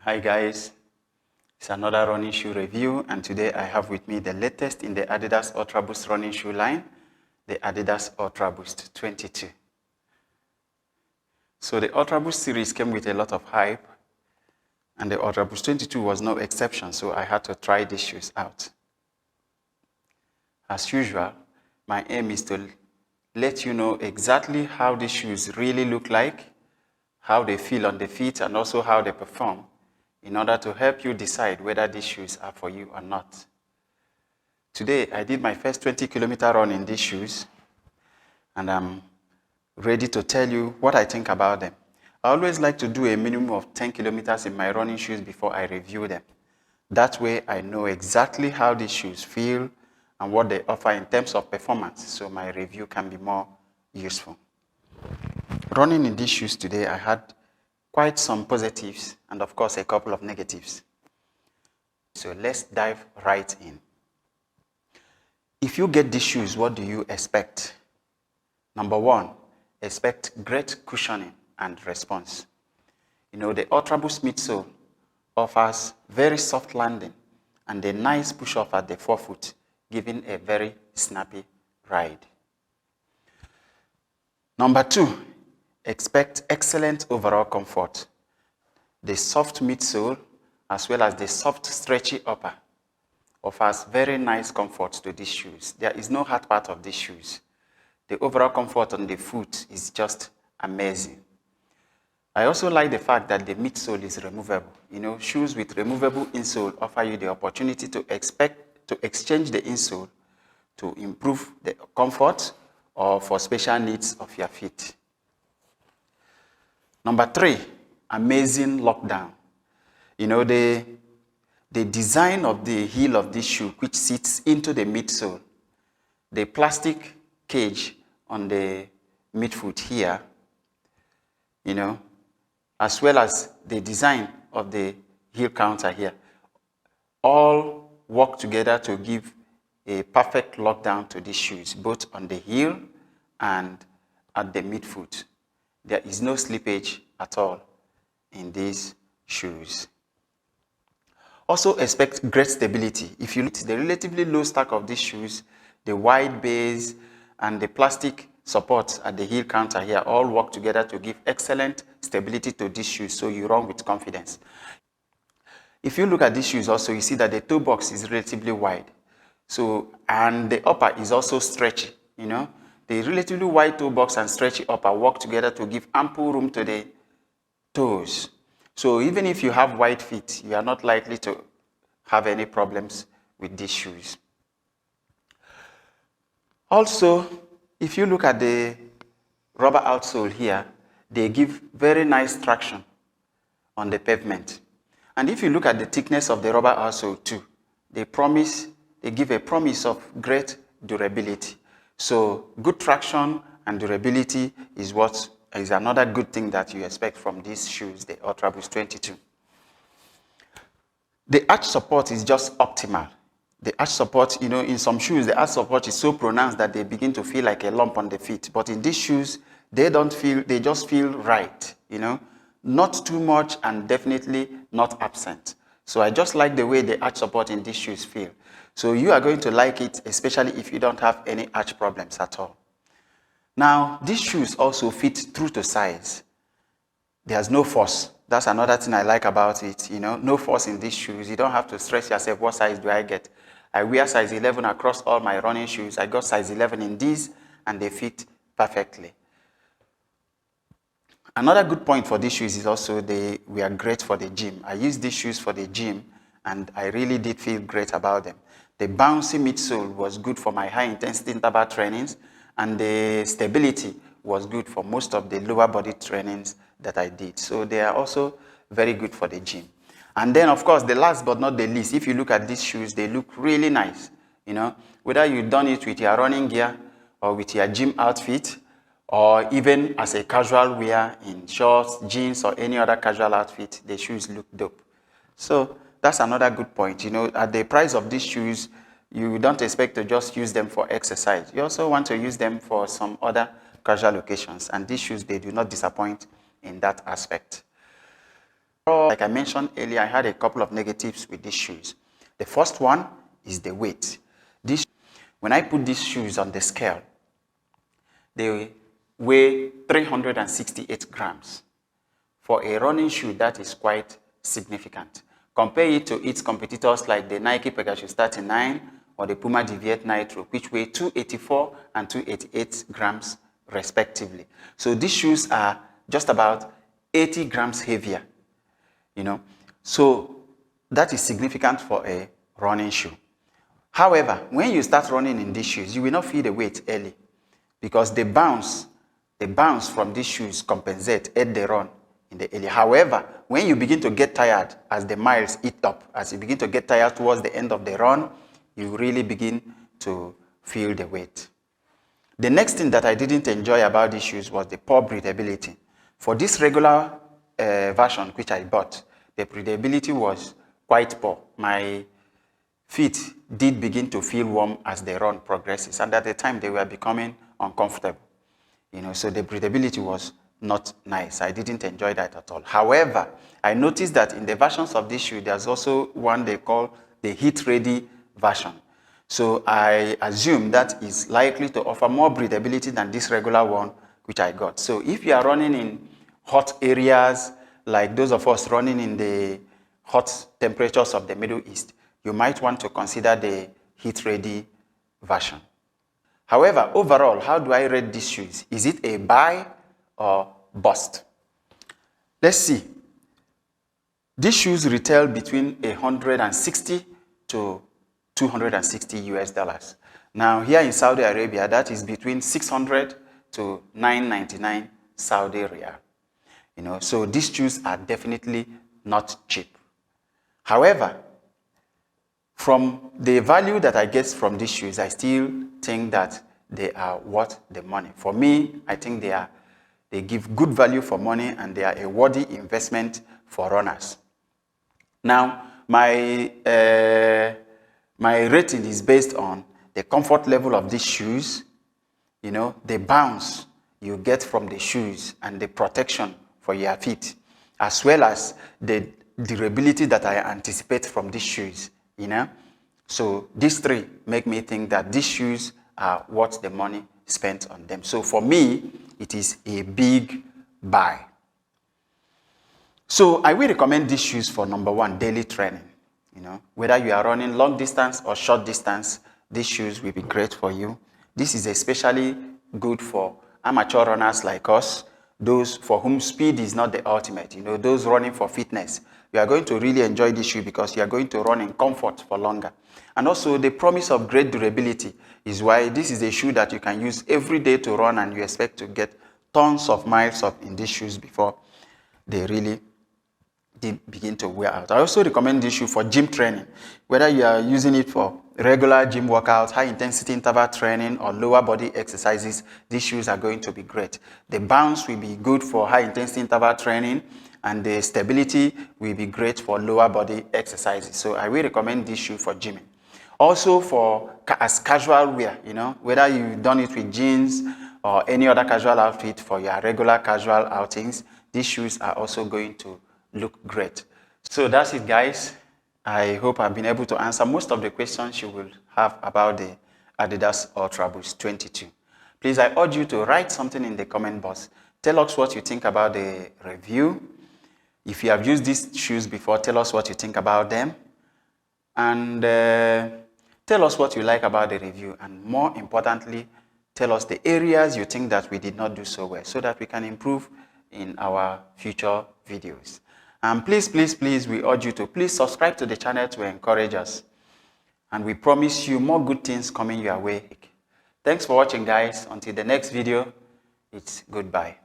Hi guys, it's another running shoe review, and today I have with me the latest in the Adidas Ultraboost running shoe line, the Adidas Ultraboost 22. So the Ultraboost series came with a lot of hype, and the Ultraboost 22 was no exception, so I had to try these shoes out. As usual, my aim is to let you know exactly how these shoes really look like, how they feel on the feet, and also how they perform, in order to help you decide whether these shoes are for you or not. Today, I did my first 20-kilometer run in these shoes, and I'm ready to tell you what I think about them. I always like to do a minimum of 10 kilometers in my running shoes before I review them. That way, I know exactly how these shoes feel and what they offer in terms of performance, so my review can be more useful. Running in these shoes today, I had quite some positives and of course a couple of negatives. So let's dive right in. If you get these shoes, what do you expect? Number one, expect great cushioning and response. The Ultraboost midsole offers very soft landing and a nice push-off at the forefoot, giving a very snappy ride. Number two, expect excellent overall comfort. The soft midsole, as well as the soft stretchy upper, offers very nice comfort to these shoes. There is no hard part of these shoes. The overall comfort on the foot is just amazing. I also like the fact that the midsole is removable. Shoes with removable insole offer you the opportunity to exchange the insole to improve the comfort or for special needs of your feet. Number three, amazing lockdown. The design of the heel of this shoe, which sits into the midsole, the plastic cage on the midfoot here, as well as the design of the heel counter here, all work together to give a perfect lockdown to these shoes, both on the heel and at the midfoot. There is no slippage at all in these shoes. Also expect great stability. If you look at the relatively low stack of these shoes, the wide base and the plastic supports at the heel counter here all work together to give excellent stability to these shoes, so you run with confidence. If you look at these shoes also, you see that the toe box is relatively wide. And the upper is also stretchy, The relatively wide toe box and stretchy upper work together to give ample room to the toes. So even if you have wide feet, you are not likely to have any problems with these shoes. Also, if you look at the rubber outsole here, they give very nice traction on the pavement. And if you look at the thickness of the rubber outsole too, they give a promise of great durability. So good traction and durability is another good thing that you expect from these shoes, the Ultraboost 22. The arch support is just optimal. The arch support, in some shoes, the arch support is so pronounced that they begin to feel like a lump on the feet. But in these shoes, they just feel right, Not too much and definitely not absent. So I just like the way the arch support in these shoes feel. So you are going to like it, especially if you don't have any arch problems at all. Now, these shoes also fit true to size. There's no force. That's another thing I like about it, no force in these shoes. You don't have to stress yourself, what size do I get? I wear size 11 across all my running shoes. I got size 11 in these, and they fit perfectly. Another good point for these shoes is also they are great for the gym. I use these shoes for the gym, and I really did feel great about them. The bouncy midsole was good for my high-intensity interval trainings, and the stability was good for most of the lower body trainings that I did. So they are also very good for the gym. And then, of course, the last but not the least, if you look at these shoes, they look really nice. Whether you've done it with your running gear or with your gym outfit, or even as a casual wear in shorts, jeans, or any other casual outfit, the shoes look dope. So that's another good point. At the price of these shoes, you don't expect to just use them for exercise. You also want to use them for some other casual occasions. And these shoes, they do not disappoint in that aspect. Like I mentioned earlier, I had a couple of negatives with these shoes. The first one is the weight. When I put these shoes on the scale, they weigh 368 grams. For a running shoe, that is quite significant. Compare it to its competitors like the Nike Pegasus 39 or the Puma Deviate Nitro, which weigh 284 and 288 grams respectively. So these shoes are just about 80 grams heavier, you know. So that is significant for a running shoe. However, when you start running in these shoes, you will not feel the weight early because the bounce from these shoes compensate at the run in the early. However, when you begin to get tired as the miles eat up, as you begin to get tired towards the end of the run, you really begin to feel the weight. The next thing that I didn't enjoy about these shoes was the poor breathability. For this regular version which I bought, the breathability was quite poor. My feet did begin to feel warm as the run progresses, and at the time they were becoming uncomfortable. You know, so the breathability was not nice. I didn't enjoy that at all. However, I noticed that in the versions of this shoe, there's also one they call the heat-ready version. So I assume that is likely to offer more breathability than this regular one which I got. So if you are running in hot areas, like those of us running in the hot temperatures of the Middle East, you might want to consider the heat-ready version. However, overall, how do I rate these shoes? Is it a buy or bust? Let's see. These shoes retail between 160 to 260 US dollars. Now, here in Saudi Arabia, that is between 600 to 999 Saudi Riyal. You know, so these shoes are definitely not cheap. However, from the value that I get from these shoes, I still think that they are worth the money. For me, I think they give good value for money and they are a worthy investment for runners. Now, my rating is based on the comfort level of these shoes, you know, the bounce you get from the shoes and the protection for your feet, as well as the durability that I anticipate from these shoes, you know. So these three make me think that these shoes are worth the money spent on them. So for me, it is a big buy. So I will recommend these shoes for number one, daily training. You know, whether you are running long distance or short distance, these shoes will be great for you. This is especially good for amateur runners like us, those for whom speed is not the ultimate, you know, those running for fitness. You are going to really enjoy this shoe because you are going to run in comfort for longer. And also the promise of great durability is why this is a shoe that you can use every day to run, and you expect to get tons of miles up in these shoes before they really begin to wear out. I also recommend this shoe for gym training. Whether you are using it for regular gym workouts, high intensity interval training, or lower body exercises, these shoes are going to be great. The bounce will be good for high intensity interval training, and the stability will be great for lower body exercises. So I will recommend this shoe for gymming. Also for as casual wear, you know, whether you've done it with jeans or any other casual outfit for your regular casual outings, these shoes are also going to look great. So that's it, guys. I hope I've been able to answer most of the questions you will have about the Adidas Ultraboost 22. Please, I urge you to write something in the comment box. Tell us what you think about the review. If you have used these shoes before, tell us what you think about them. And tell us what you like about the review. And more importantly, tell us the areas you think that we did not do so well, so that we can improve in our future videos. And please, please, please, we urge you to please subscribe to the channel to encourage us. And we promise you more good things coming your way. Thanks for watching, guys. Until the next video, it's goodbye.